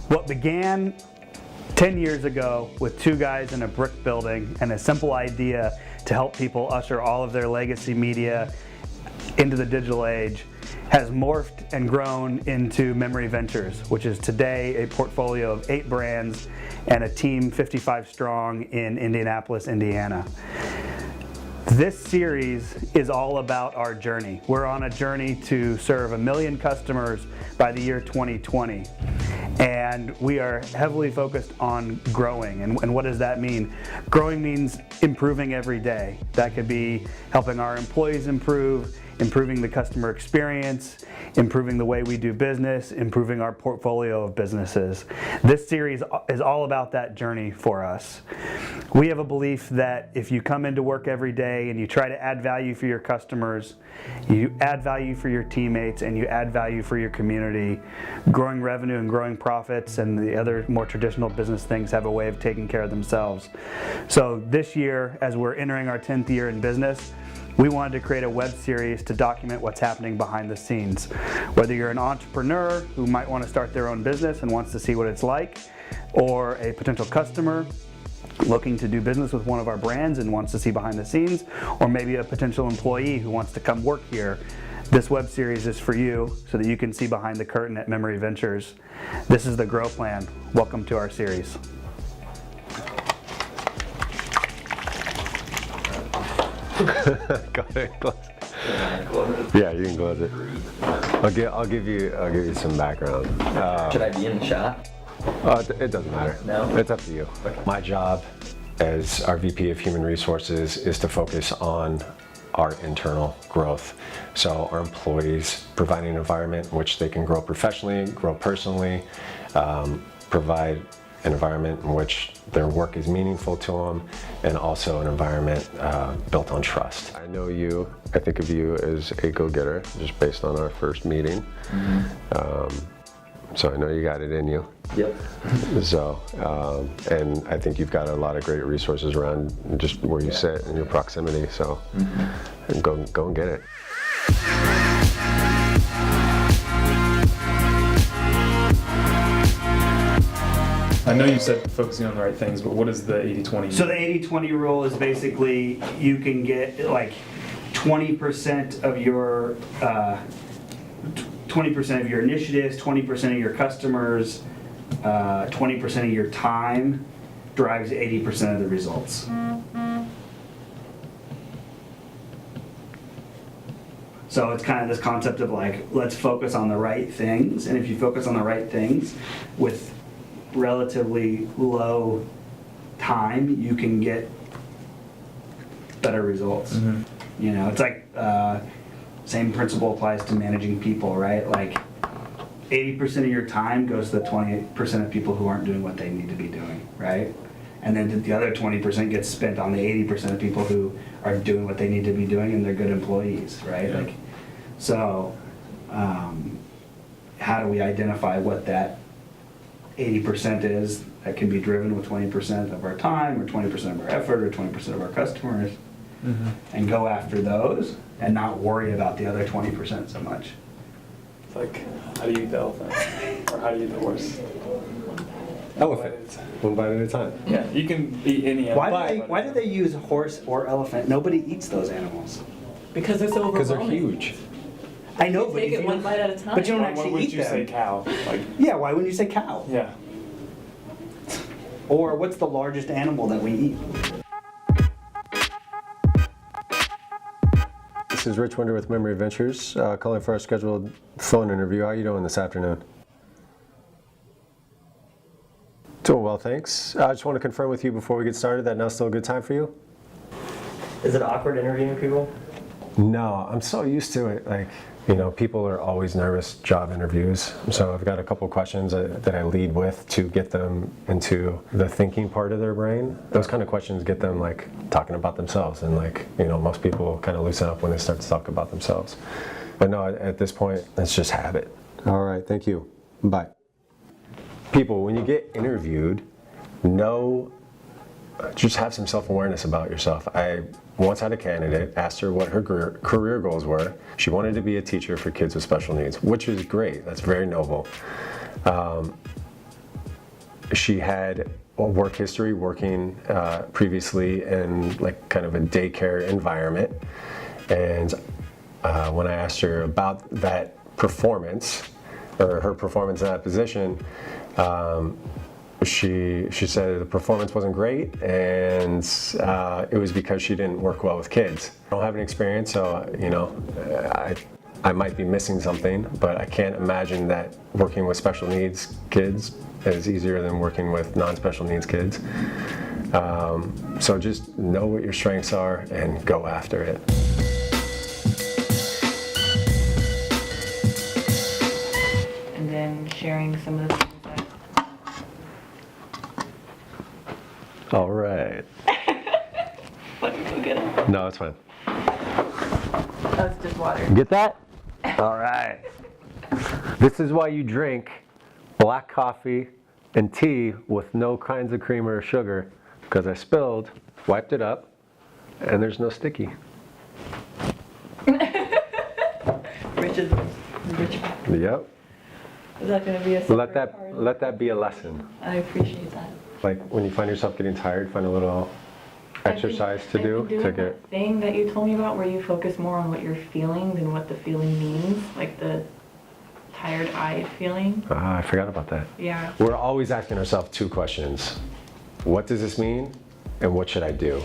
What began 10 years ago with two guys in a brick building and a simple idea to help people usher all of their legacy media into the digital age has morphed and grown into Memory Ventures, which is today a portfolio of 8 brands and a team 55 strong in Indianapolis, Indiana. This series is all about our journey. We're on a journey to serve 1 million customers by the year 2020. And we are heavily focused on growing. And what does that mean? Growing means improving every day. That could be helping our employees improve, improving the customer experience, improving the way we do business, improving our portfolio of businesses. This series is all about that journey for us. We have a belief that if you come into work every day and you try to add value for your customers, you add value for your teammates, and you add value for your community, growing revenue and growing profits and the other more traditional business things have a way of taking care of themselves. So this year, as we're entering our 10th year in business, we wanted to create a web series to document what's happening behind the scenes. Whether you're an entrepreneur who might want to start their own business and wants to see what it's like, or a potential customer looking to do business with one of our brands and wants to see behind the scenes, or maybe a potential employee who wants to come work here, this web series is for you so that you can see behind the curtain at Memory Ventures. This is the Grow Plan. Welcome to our series. Go ahead, close it. Yeah, you can close it. I'll give you some background. Should I be in the shot? It doesn't matter. No? It's up to you. Okay. My job as our VP of Human Resources is to focus on our internal growth. So our employees providing an environment in which they can grow professionally, grow personally, provide an environment in which their work is meaningful to them, and also an environment built on trust. I know you, I think of you as a go-getter, just based on our first meeting. Mm-hmm. So I know you got it in you. Yep. So, and I think you've got a lot of great resources around just where you sit and your proximity, so and go and get it. I know you said focusing on the right things, but what is the 80-20? So the 80-20 rule is basically you can get like 20% of your 20% of your initiatives, 20% of your customers, 20% of your time drives 80% of the results. So it's kind of this concept of like, let's focus on the right things, and if you focus on the right things with relatively low time, you can get better results. Mm-hmm. You know, it's like same principle applies to managing people, right? Like 80% of your time goes to the 20% of people who aren't doing what they need to be doing, right? And then the other 20% gets spent on the 80% of people who are doing what they need to be doing and they're good employees, right? Yeah. Like, so how do we identify what that 80% is that can be driven with 20% of our time or 20% of our effort or 20% of our customers, and go after those and not worry about the other 20% so much. It's like, how do you eat the elephant? Or how do you eat the horse? Elephant. One bite at a time. Yeah, you can eat any animal. Why do they use horse or elephant? Nobody eats those animals. Because they're so overwhelming. Because they're huge. I know, You but take it one bite at a time. But you don't Why actually would eat you say them. cow? Like, Yeah, why wouldn't you say cow? yeah. Or what's the largest animal that we eat? This is Rich Wender with Memory Ventures, calling for our scheduled phone interview. How are you doing this afternoon? Doing well, thanks. I just want to confirm with you before we get started that now's still a good time for you? Is it awkward interviewing people? No, I'm so used to it. Like, you know, people are always nervous job interviews. So I've got a couple questions that I lead with to get them into the thinking part of their brain. Those kind of questions get them like talking about themselves, and like, you know, most people kind of loosen up when they start to talk about themselves. But no, at this point, it's just habit. All right, thank you. Bye. People, when you get interviewed, just have some self-awareness about yourself. I once had a candidate, asked her what her career goals were. She wanted to be a teacher for kids with special needs, which is great. That's very noble. she had a work history working previously in like kind of a daycare environment. And when I asked her about that performance, or her performance in that position, she said the performance wasn't great, and it was because she didn't work well with kids. I don't have any experience, so you know, I might be missing something, but I can't imagine that working with special needs kids is easier than working with non-special needs kids. So just know what your strengths are and go after it. And then sharing some of the things that. All right. Let me go get them. No, it's fine. Oh, it's just water. Get that? All right. This is why you drink black coffee and tea with no kinds of creamer or sugar, because I spilled, wiped it up, and there's no sticky. Rich is rich. Yep. Is that going to be a separate part? Let that be a lesson. I appreciate that. Like when you find yourself getting tired, find a little exercise to do to get. That thing that you told me about, where you focus more on what you're feeling than what the feeling means, like the tired-eyed feeling. Ah, I forgot about that. Yeah. We're always asking ourselves two questions. What does this mean? And what should I do?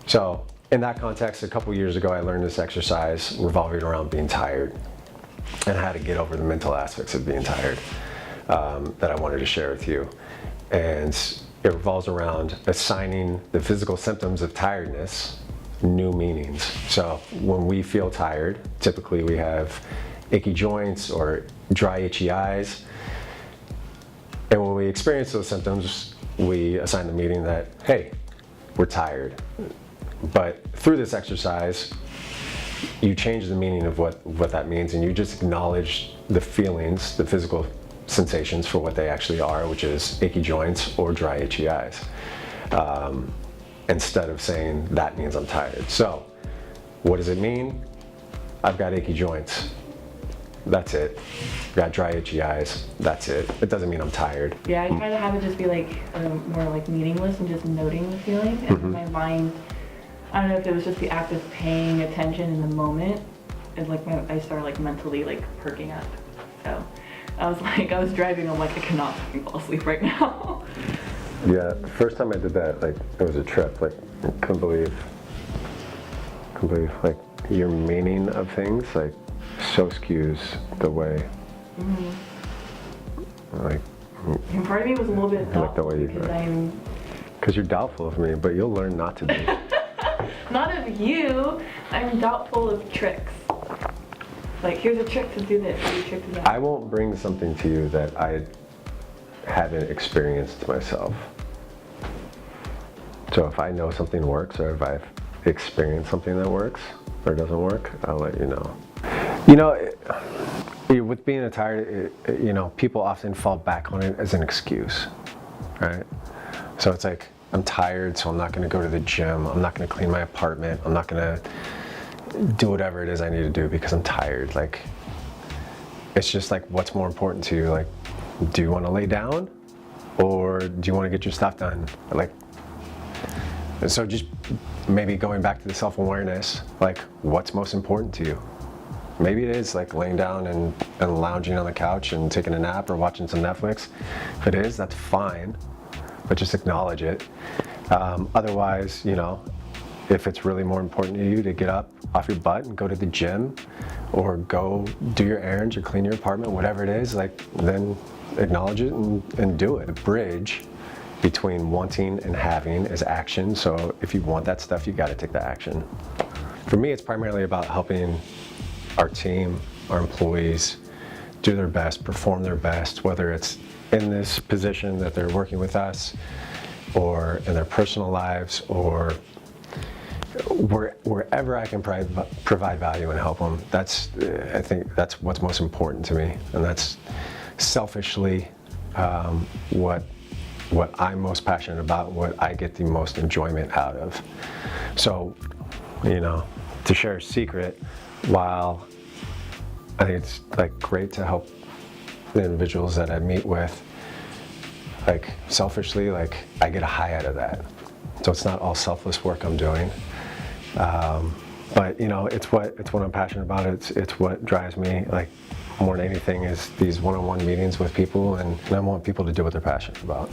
So in that context, a couple years ago, I learned this exercise revolving around being tired and how to get over the mental aspects of being tired that I wanted to share with you. And it revolves around assigning the physical symptoms of tiredness new meanings. So when we feel tired, typically we have achy joints or dry, itchy eyes. And when we experience those symptoms, we assign the meaning that, hey, we're tired. But through this exercise, you change the meaning of what that means, and you just acknowledge the feelings, the physical sensations for what they actually are, which is achy joints or dry, itchy eyes. Instead of saying, that means I'm tired. So, what does it mean? I've got achy joints. That's it. Got dry, itchy eyes. That's it. It doesn't mean I'm tired. Yeah, I try to have it just be like more like meaningless and just noting the feeling. And my mind, I don't know if it was just the act of paying attention in the moment, and like I started like mentally like perking up. So I was driving, I'm like, I cannot fucking fall asleep right now. Yeah, first time I did that, like, it was a trip. Like, I couldn't believe, like, your meaning of things, like, so skews the way, like, And part of me was a little bit like the way you because because you're doubtful of me, but you'll learn not to be. not of you, I'm doubtful of tricks. Like, here's a trick to do this, here's a trick to do that. I won't bring something to you that I haven't experienced myself. So if I know something works, or if I've experienced something that works or doesn't work, I'll let you know. You know, with being tired, you know, people often fall back on it as an excuse, right? So it's like, I'm tired, so I'm not going to go to the gym. I'm not going to clean my apartment. I'm not going to do whatever it is I need to do because I'm tired. Like, it's just like, what's more important to you? Like, do you want to lay down, or do you want to get your stuff done? Like, so just maybe going back to the self-awareness, like, what's most important to you? Maybe it is like laying down and lounging on the couch and taking a nap or watching some Netflix. If it is, that's fine, but just acknowledge it. Otherwise, you know, if it's really more important to you to get up off your butt and go to the gym, or go do your errands or clean your apartment, whatever it is, like, then acknowledge it and do it. A bridge between wanting and having is action. So if you want that stuff, you got to take the action. For me, it's primarily about helping our team, our employees, do their best, perform their best, whether it's in this position that they're working with us, or in their personal lives, or wherever I can provide value and help them. I think that's what's most important to me, and that's selfishly what I'm most passionate about, what I get the most enjoyment out of. So, you know, to share a secret, while I think it's like great to help the individuals that I meet with like selfishly, like I get a high out of that. So it's not all selfless work I'm doing. But you know, it's what I'm passionate about. It's what drives me, like more than anything, is these one-on-one meetings with people, and I want people to do what they're passionate about.